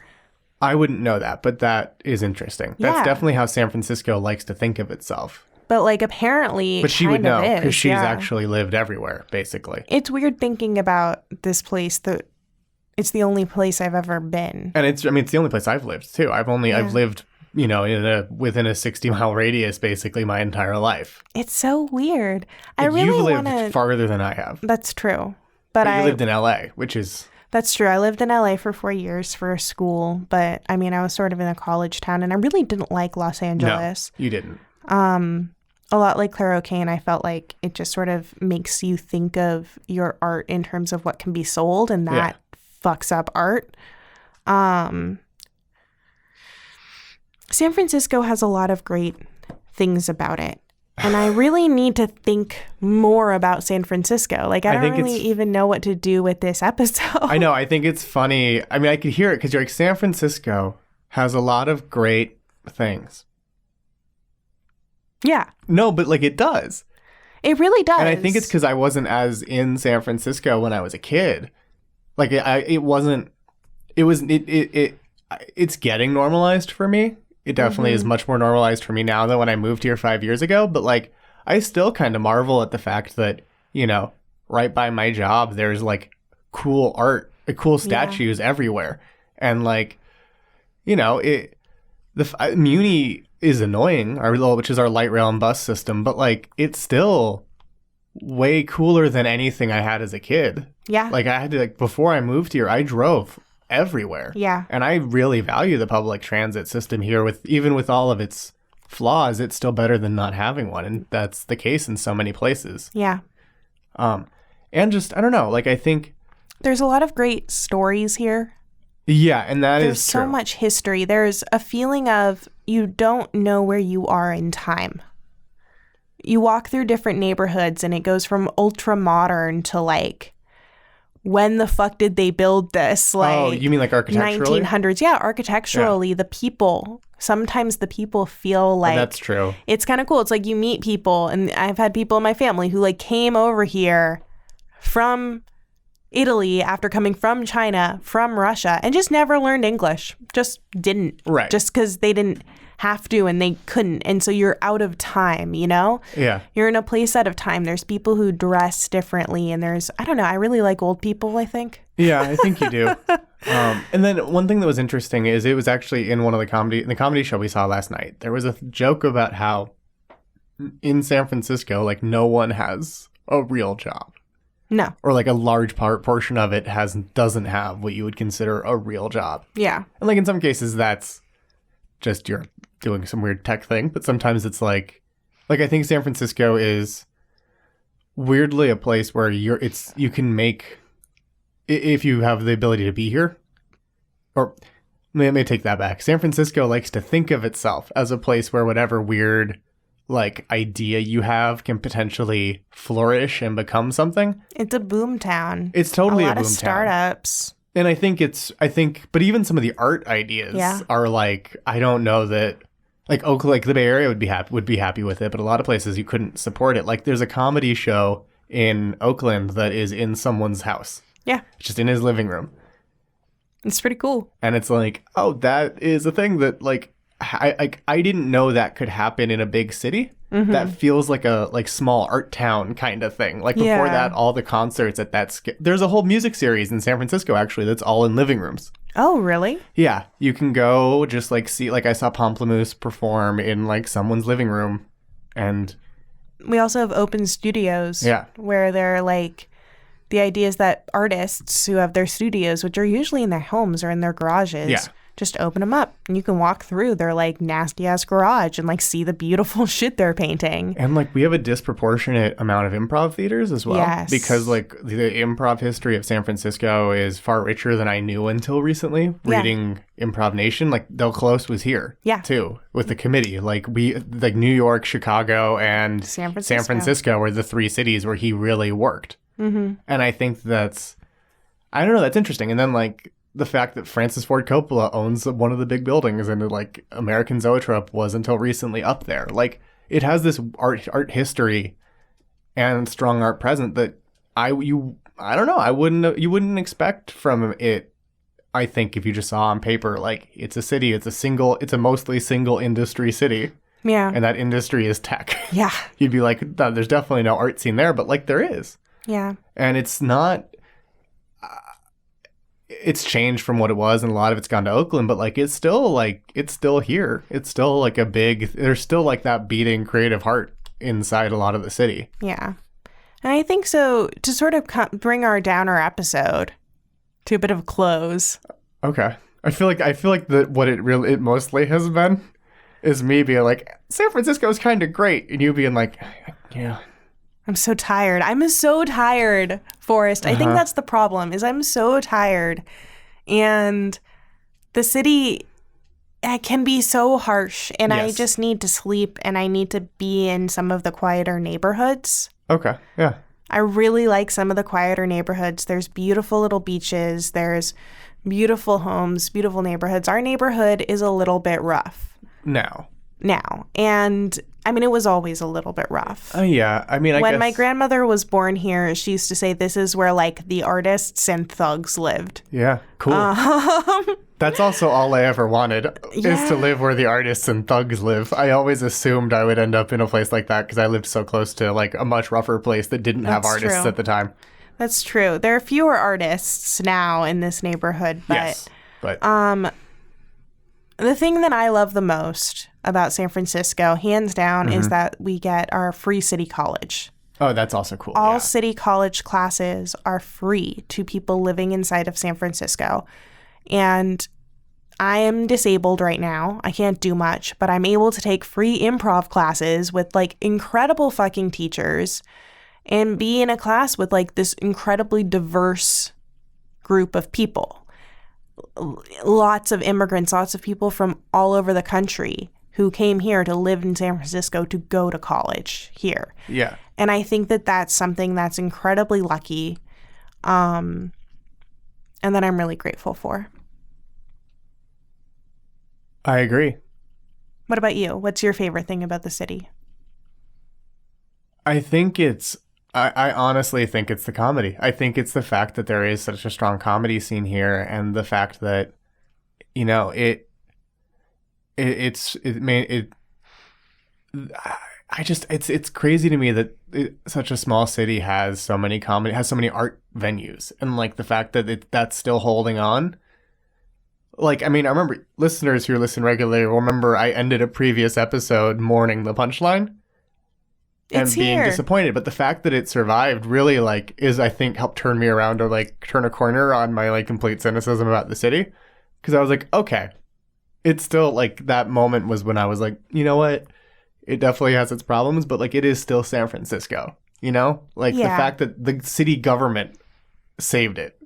[SPEAKER 3] I wouldn't know that, but that is interesting. That's definitely how San Francisco likes to think of itself.
[SPEAKER 2] But, like, apparently
[SPEAKER 3] But she would know because she's actually lived everywhere, basically.
[SPEAKER 2] It's weird thinking about this place that it's the only place I've ever been.
[SPEAKER 3] And it's the only place I've lived, too. I've lived, you know, within a 60-mile radius, basically, my entire life.
[SPEAKER 2] It's so weird.
[SPEAKER 3] You've lived farther than I have.
[SPEAKER 2] That's true. But
[SPEAKER 3] you lived in L.A., which is...
[SPEAKER 2] That's true. I lived in L.A. for 4 years for school. But, I mean, I was sort of in a college town. And I really didn't like Los Angeles.
[SPEAKER 3] No, you didn't.
[SPEAKER 2] A lot like Claire O'Kane, I felt like it just sort of makes you think of your art in terms of what can be sold. And that fucks up art. San Francisco has a lot of great things about it. And I really need to think more about San Francisco. Like, I don't really even know what to do with this episode.
[SPEAKER 3] I know. I think it's funny. I mean, I could hear it because you're like, San Francisco has a lot of great things.
[SPEAKER 2] Yeah.
[SPEAKER 3] No, but like it does.
[SPEAKER 2] It really does.
[SPEAKER 3] And I think it's because I wasn't as in San Francisco when I was a kid. Like, it's getting normalized for me. It definitely is much more normalized for me now than when I moved here 5 years ago. But, like, I still kind of marvel at the fact that, you know, right by my job, there's, like, cool art, cool statues everywhere. And, like, you know, Muni is annoying, which is our light rail and bus system. But, like, it's still way cooler than anything I had as a kid.
[SPEAKER 2] Yeah.
[SPEAKER 3] Like, I had to, like, before I moved here, I drove everywhere.
[SPEAKER 2] Yeah.
[SPEAKER 3] And I really value the public transit system here. Even with all of its flaws, it's still better than not having one. And that's the case in so many places.
[SPEAKER 2] Yeah.
[SPEAKER 3] And just, I don't know, like, I think
[SPEAKER 2] there's a lot of great stories here.
[SPEAKER 3] Yeah, and
[SPEAKER 2] there's
[SPEAKER 3] is true.
[SPEAKER 2] There's so much history. There's a feeling of you don't know where you are in time. You walk through different neighborhoods and it goes from ultra modern to like, when the fuck did they build this? Like,
[SPEAKER 3] oh, you mean like architecturally?
[SPEAKER 2] 1900s. Yeah, architecturally, sometimes the people feel like...
[SPEAKER 3] that's true.
[SPEAKER 2] It's kind of cool. It's like you meet people, and I've had people in my family who like came over here from Italy after coming from China, from Russia, and just never learned English. Just didn't.
[SPEAKER 3] Right.
[SPEAKER 2] Just because they didn't have to and they couldn't. And so you're out of time, you know?
[SPEAKER 3] Yeah.
[SPEAKER 2] You're in a place out of time. There's people who dress differently, and I don't know, I really like old people, I think.
[SPEAKER 3] Yeah, I think you do. And then one thing that was interesting is it was actually in the comedy show we saw last night. There was a joke about how in San Francisco, like, no one has a real job.
[SPEAKER 2] No.
[SPEAKER 3] Or like a large portion of it doesn't have what you would consider a real job.
[SPEAKER 2] Yeah.
[SPEAKER 3] And like in some cases that's just you're doing some weird tech thing, but sometimes it's like I think San Francisco is weirdly a place where you can make, if you have the ability to be here. Or let me take that back. San Francisco likes to think of itself as a place where whatever weird like idea you have can potentially flourish and become something.
[SPEAKER 2] It's a boom town.
[SPEAKER 3] It's totally a boom town.
[SPEAKER 2] A lot of startups.
[SPEAKER 3] And I think, but even some of the art ideas are like, I don't know that Like Oakland, like the Bay Area would be happy with it, but a lot of places you couldn't support it. Like there's a comedy show in Oakland that is in someone's house.
[SPEAKER 2] Yeah.
[SPEAKER 3] Just in his living room.
[SPEAKER 2] It's pretty cool.
[SPEAKER 3] And it's like, oh, that is a thing that like I didn't know that could happen in a big city. Mm-hmm. That feels like a small art town kind of thing. Like before that, all the concerts at that there's a whole music series in San Francisco actually that's all in living rooms.
[SPEAKER 2] Oh, really?
[SPEAKER 3] Yeah, you can go just like see, like I saw Pomplamoose perform in like someone's living room, and
[SPEAKER 2] we also have open studios.
[SPEAKER 3] Yeah,
[SPEAKER 2] where they're like, the idea is that artists who have their studios, which are usually in their homes or in their garages, just open them up and you can walk through their like nasty ass garage and like see the beautiful shit they're painting.
[SPEAKER 3] And like we have a disproportionate amount of improv theaters as well.
[SPEAKER 2] Yes.
[SPEAKER 3] Because like the improv history of San Francisco is far richer than I knew until recently. Reading Improv Nation, like Del Close was here too with the committee. Like like New York, Chicago, and San Francisco were the three cities where he really worked. Mm-hmm. And I think that's interesting. And then like the fact that Francis Ford Coppola owns one of the big buildings and like American Zoetrope was until recently up there. Like it has this art history and strong art present that you wouldn't expect from it. I think if you just saw on paper, like it's a city, it's a mostly single industry city.
[SPEAKER 2] Yeah.
[SPEAKER 3] And that industry is tech.
[SPEAKER 2] Yeah.
[SPEAKER 3] You'd be like, no, there's definitely no art scene there, but like there is.
[SPEAKER 2] Yeah.
[SPEAKER 3] And it's not, it's changed from what it was and a lot of it's gone to Oakland, but like it's still here. It's still like there's still like that beating creative heart inside a lot of the city.
[SPEAKER 2] Yeah. And I think so to sort of bring our downer episode to a bit of a close.
[SPEAKER 3] Okay. I feel like that what it mostly has been is me being like, San Francisco is kind of great. And you being like, yeah.
[SPEAKER 2] I'm so tired. I'm so tired, Forrest. I think that's the problem, is I'm so tired. And the city can be so harsh. And I just need to sleep and I need to be in some of the quieter neighborhoods.
[SPEAKER 3] Okay, yeah.
[SPEAKER 2] I really like some of the quieter neighborhoods. There's beautiful little beaches. There's beautiful homes, beautiful neighborhoods. Our neighborhood is a little bit rough.
[SPEAKER 3] Now.
[SPEAKER 2] And I mean, it was always a little bit rough.
[SPEAKER 3] Oh, yeah. I mean,
[SPEAKER 2] when my grandmother was born here, she used to say this is where, like, the artists and thugs lived.
[SPEAKER 3] Yeah, cool. That's also all I ever wanted, is to live where the artists and thugs live. I always assumed I would end up in a place like that because I lived so close to, like, a much rougher place that didn't have artists at the time. That's
[SPEAKER 2] true. There are fewer artists now in this neighborhood, but...
[SPEAKER 3] Yes, but...
[SPEAKER 2] The thing that I love the most about San Francisco, hands down, is that we get our free city college.
[SPEAKER 3] Oh, that's also cool.
[SPEAKER 2] All city college classes are free to people living inside of San Francisco. And I am disabled right now. I can't do much, but I'm able to take free improv classes with like incredible fucking teachers and be in a class with like this incredibly diverse group of people. Lots of immigrants, lots of people from all over the country who came here to live in San Francisco to go to college here.
[SPEAKER 3] Yeah.
[SPEAKER 2] And I think that that's something that's incredibly lucky and that I'm really grateful for.
[SPEAKER 3] I agree.
[SPEAKER 2] What about you? What's your favorite thing about the city?
[SPEAKER 3] I think I honestly think it's the comedy. I think it's the fact that there is such a strong comedy scene here, and the fact that, you know, it's crazy to me that such a small city has so many art venues, and like the fact that that's still holding on. Like, I mean, I remember listeners who listen regularly will remember I ended a previous episode mourning the punchline. And being disappointed, but the fact that it survived really like is, I think, helped turn me around or like turn a corner on my like complete cynicism about the city, because I was like, okay, it's still like that moment was when I was like, you know what, it definitely has its problems, but like it is still San Francisco, you know, like the fact that the city government saved it,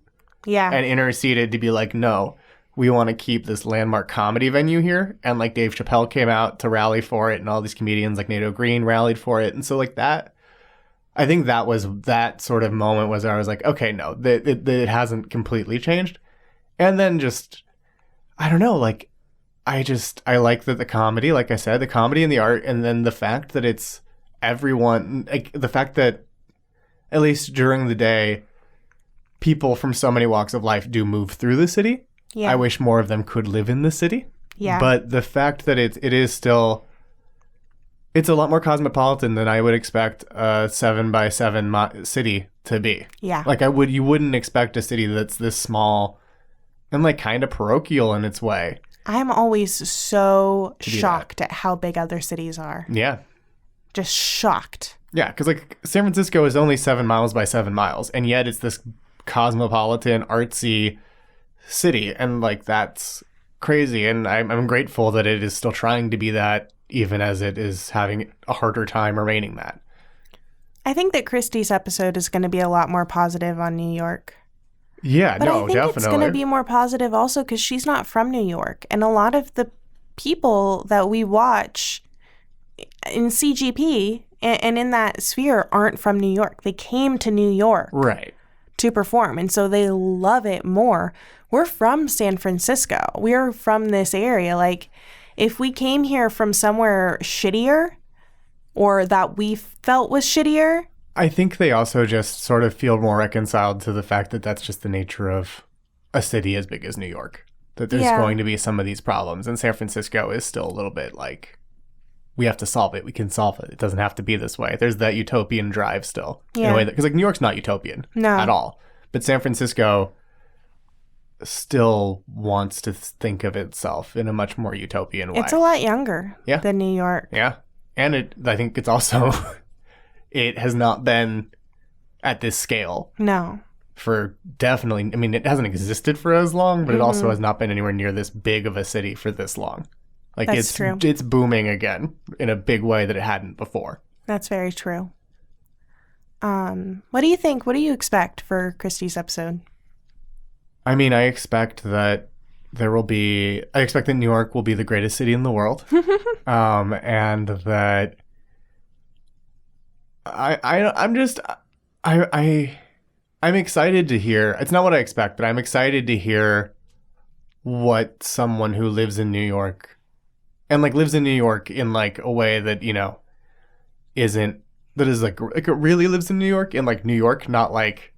[SPEAKER 3] and interceded to be like, no, we want to keep this landmark comedy venue here. And like Dave Chappelle came out to rally for it, and all these comedians like Nato Green rallied for it. And so like that, I think that was that sort of moment was where I was like, okay, no, it hasn't completely changed. And then just, I don't know, like I like that the comedy, like I said, the comedy and the art, and then the fact that it's everyone, like the fact that at least during the day, people from so many walks of life do move through the city.
[SPEAKER 2] Yeah.
[SPEAKER 3] I wish more of them could live in the city.
[SPEAKER 2] Yeah.
[SPEAKER 3] But the fact that it is still, it's a lot more cosmopolitan than I would expect a 7x7 city to be.
[SPEAKER 2] Yeah.
[SPEAKER 3] Like you wouldn't expect a city that's this small and like kind of parochial in its way.
[SPEAKER 2] I'm always so shocked at how big other cities are.
[SPEAKER 3] Yeah.
[SPEAKER 2] Just shocked.
[SPEAKER 3] Yeah, because like San Francisco is only 7 miles by 7 miles, and yet it's this cosmopolitan, artsy city, and like that's crazy. And I'm grateful that it is still trying to be that, even as it is having a harder time remaining that.
[SPEAKER 2] I think that Christi's episode is going to be a lot more positive on New York.
[SPEAKER 3] Yeah,
[SPEAKER 2] But
[SPEAKER 3] no,
[SPEAKER 2] I think
[SPEAKER 3] definitely.
[SPEAKER 2] it's going to be more positive also because she's not from New York. And a lot of the people that we watch in CGP and in that sphere aren't from New York. They came to New York
[SPEAKER 3] Right.
[SPEAKER 2] to perform, and so they love it more. We're from San Francisco. We're from this area. Like, if we came here from somewhere shittier or that we felt was shittier,
[SPEAKER 3] I think they also just sort of feel more reconciled to the fact that that's just the nature of a city as big as New York. That there's going to be some of these problems. And San Francisco is still a little bit like, we have to solve it. We can solve it. It doesn't have to be this way. There's that utopian drive still. In a way that, because like New York's not utopian at all. But San Francisco still wants to think of itself in a much more utopian way.
[SPEAKER 2] it's a lot younger than New York.
[SPEAKER 3] Yeah. And I think it's also... It has not been at this scale.
[SPEAKER 2] No.
[SPEAKER 3] For definitely, I mean, it hasn't existed for as long, but it also has not been anywhere near this big of a city for this long. Like
[SPEAKER 2] That's true.
[SPEAKER 3] It's booming again in a big way that it hadn't before.
[SPEAKER 2] That's very true. What do you think? What do you expect for Christi's episode?
[SPEAKER 3] I mean, I expect that I expect that New York will be the greatest city in the world. And that I'm excited to hear. It's not what I expect, but I'm excited to hear what someone who lives in New York and like lives in New York in like a way that, you know, isn't that is like it really lives in New York, not like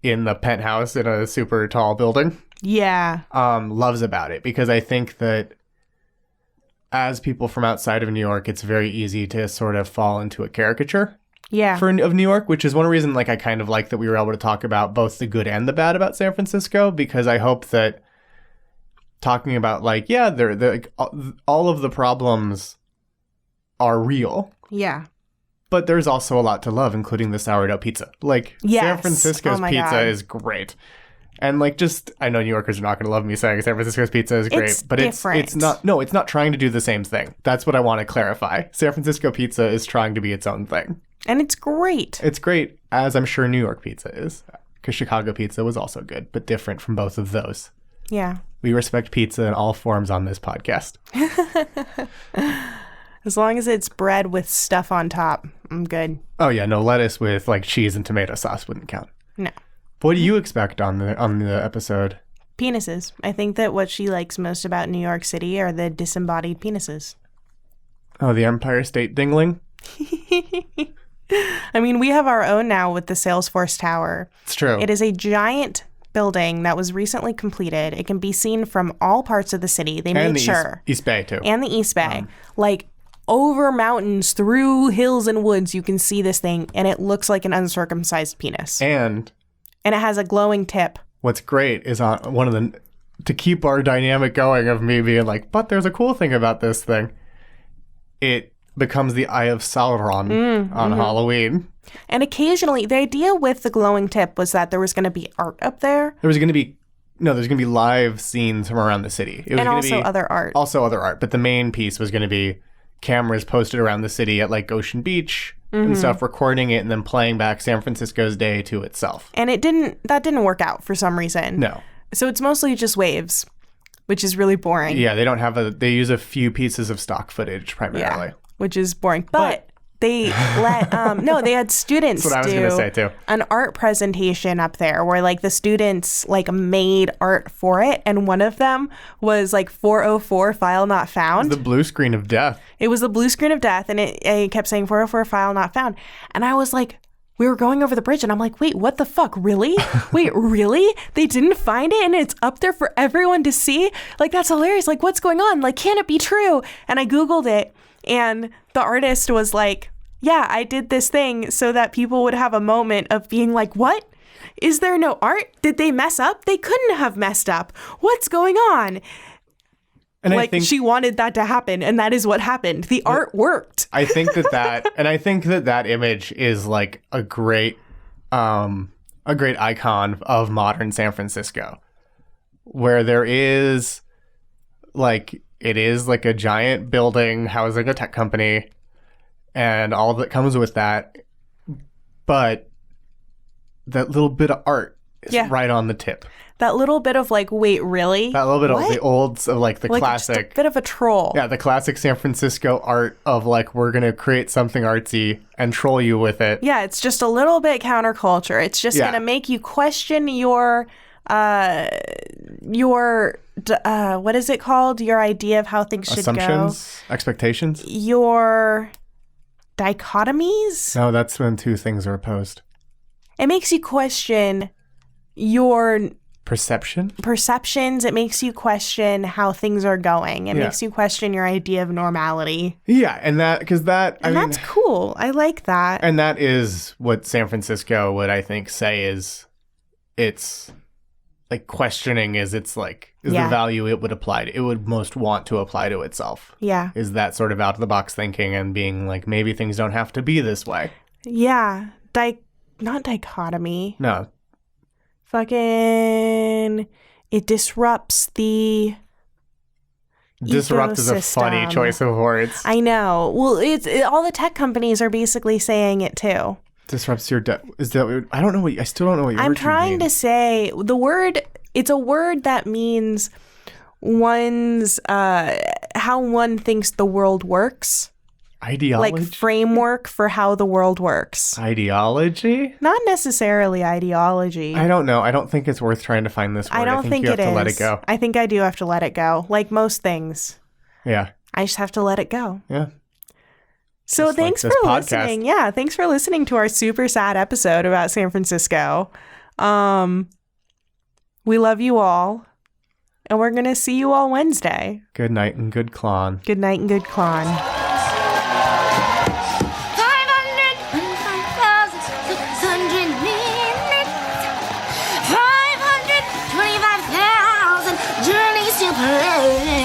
[SPEAKER 3] in the penthouse in a super tall building.
[SPEAKER 2] Yeah.
[SPEAKER 3] Loves about it, because I think that as people from outside of New York, it's very easy to sort of fall into a caricature.
[SPEAKER 2] Yeah.
[SPEAKER 3] Of New York, which is one reason like I kind of like that we were able to talk about both the good and the bad about San Francisco, because I hope that talking about like, yeah, they're like, all of the problems are real.
[SPEAKER 2] Yeah.
[SPEAKER 3] But there's also a lot to love, including the sourdough pizza. Like, San Francisco's pizza is great. And like, just, I know New Yorkers are not going to love me saying San Francisco's pizza is great, but
[SPEAKER 2] different.
[SPEAKER 3] it's not trying to do the same thing. That's what I want to clarify. San Francisco pizza is trying to be its own thing.
[SPEAKER 2] And it's great.
[SPEAKER 3] It's great, as I'm sure New York pizza is. Because Chicago pizza was also good, but different from both of those.
[SPEAKER 2] Yeah.
[SPEAKER 3] We respect pizza in all forms on this podcast.
[SPEAKER 2] As long as it's bread with stuff on top, I'm good.
[SPEAKER 3] Oh yeah, no, lettuce with like cheese and tomato sauce wouldn't count.
[SPEAKER 2] No.
[SPEAKER 3] What do you expect on the episode?
[SPEAKER 2] Penises. I think that what she likes most about New York City are the disembodied penises.
[SPEAKER 3] Oh, the Empire State Dingling?
[SPEAKER 2] I mean, we have our own now with the Salesforce Tower.
[SPEAKER 3] It's true.
[SPEAKER 2] It is a giant building that was recently completed. It can be seen from all parts of the city. They made sure.
[SPEAKER 3] East Bay, too.
[SPEAKER 2] And the East Bay. Like, over mountains, through hills and woods, you can see this thing, and it looks like an uncircumcised penis.
[SPEAKER 3] And
[SPEAKER 2] it has a glowing tip.
[SPEAKER 3] What's great is on one of the, to keep our dynamic going of me being like, but there's a cool thing about this thing. It becomes the Eye of Sauron on Halloween.
[SPEAKER 2] And occasionally, the idea with the glowing tip was that there was going to be art up there.
[SPEAKER 3] There's going to be live scenes from around the city. It was
[SPEAKER 2] and also other art.
[SPEAKER 3] Also other art. But the main piece was going to be cameras posted around the city at like Ocean Beach and stuff, recording it and then playing back San Francisco's day to itself.
[SPEAKER 2] And that didn't work out for some reason.
[SPEAKER 3] No.
[SPEAKER 2] So it's mostly just waves, which is really boring.
[SPEAKER 3] Yeah, they use a few pieces of stock footage primarily.
[SPEAKER 2] Yeah, which is boring. But they let they had students
[SPEAKER 3] That's what I was gonna say too.
[SPEAKER 2] An art presentation up there where like the students like made art for it, and one of them was like 404 file not found.
[SPEAKER 3] The blue screen of death.
[SPEAKER 2] It was the blue screen of death, and it kept saying 404 file not found. And I was like, we were going over the bridge, and I'm like, wait, what the fuck? Really? Wait, really? They didn't find it, and it's up there for everyone to see? Like, that's hilarious. Like, what's going on? Like, can it be true? And I Googled it, and the artist was like, yeah, I did this thing so that people would have a moment of being like, what? Is there no art? Did they mess up? They couldn't have messed up. What's going on?
[SPEAKER 3] And
[SPEAKER 2] like, she wanted that to happen, and that is what happened. The art worked.
[SPEAKER 3] I think that image is like a great icon of modern San Francisco, where there is like, it is like a giant building housing a tech company and all that comes with that. But that little bit of art is right on the tip.
[SPEAKER 2] That little bit of like, wait, really?
[SPEAKER 3] That little bit of the olds of like the classic.
[SPEAKER 2] Just a bit of a troll.
[SPEAKER 3] Yeah, the classic San Francisco art of like, we're going to create something artsy and troll you with it.
[SPEAKER 2] Yeah, it's just a little bit counterculture. It's just going to make you question your what is it called? Your idea of how things should go.
[SPEAKER 3] Assumptions? Expectations?
[SPEAKER 2] Your dichotomies?
[SPEAKER 3] No, that's when two things are opposed.
[SPEAKER 2] It makes you question your perceptions. It makes you question how things are going. It makes you question your idea of normality.
[SPEAKER 3] Yeah, and that's
[SPEAKER 2] cool. I like that.
[SPEAKER 3] And that is what San Francisco would, I think, say is its like questioning is its like is the value it would most want to apply to itself. Yeah. Is that sort of out of the box thinking and being like, maybe things don't have to be this way. Yeah.
[SPEAKER 2] Not dichotomy.
[SPEAKER 3] No.
[SPEAKER 2] Fucking, it disrupts the
[SPEAKER 3] Disrupt is a funny choice of words.
[SPEAKER 2] I know. Well, all the tech companies are basically saying it too.
[SPEAKER 3] Disrupts your is that I don't know what I still don't know what your
[SPEAKER 2] I'm trying to say the word. It's a word that means one's how one thinks the world works.
[SPEAKER 3] Ideology?
[SPEAKER 2] Like framework for how the world works.
[SPEAKER 3] Ideology?
[SPEAKER 2] Not necessarily ideology.
[SPEAKER 3] I don't know. I don't think it's worth trying to find this word.
[SPEAKER 2] I don't think
[SPEAKER 3] you have
[SPEAKER 2] it
[SPEAKER 3] to
[SPEAKER 2] is.
[SPEAKER 3] let it go.
[SPEAKER 2] I think I do have to let it go. Like most things.
[SPEAKER 3] Yeah.
[SPEAKER 2] I just have to let it go.
[SPEAKER 3] Yeah.
[SPEAKER 2] So
[SPEAKER 3] just
[SPEAKER 2] thanks
[SPEAKER 3] like
[SPEAKER 2] for
[SPEAKER 3] podcast.
[SPEAKER 2] listening. Yeah, thanks for listening to our super sad episode about San Francisco. We love you all. And we're going to see you all Wednesday.
[SPEAKER 3] Good night and good Klon.
[SPEAKER 2] Good night and good Klon.
[SPEAKER 1] 525,600 minutes. 525,000 journeys to Paris.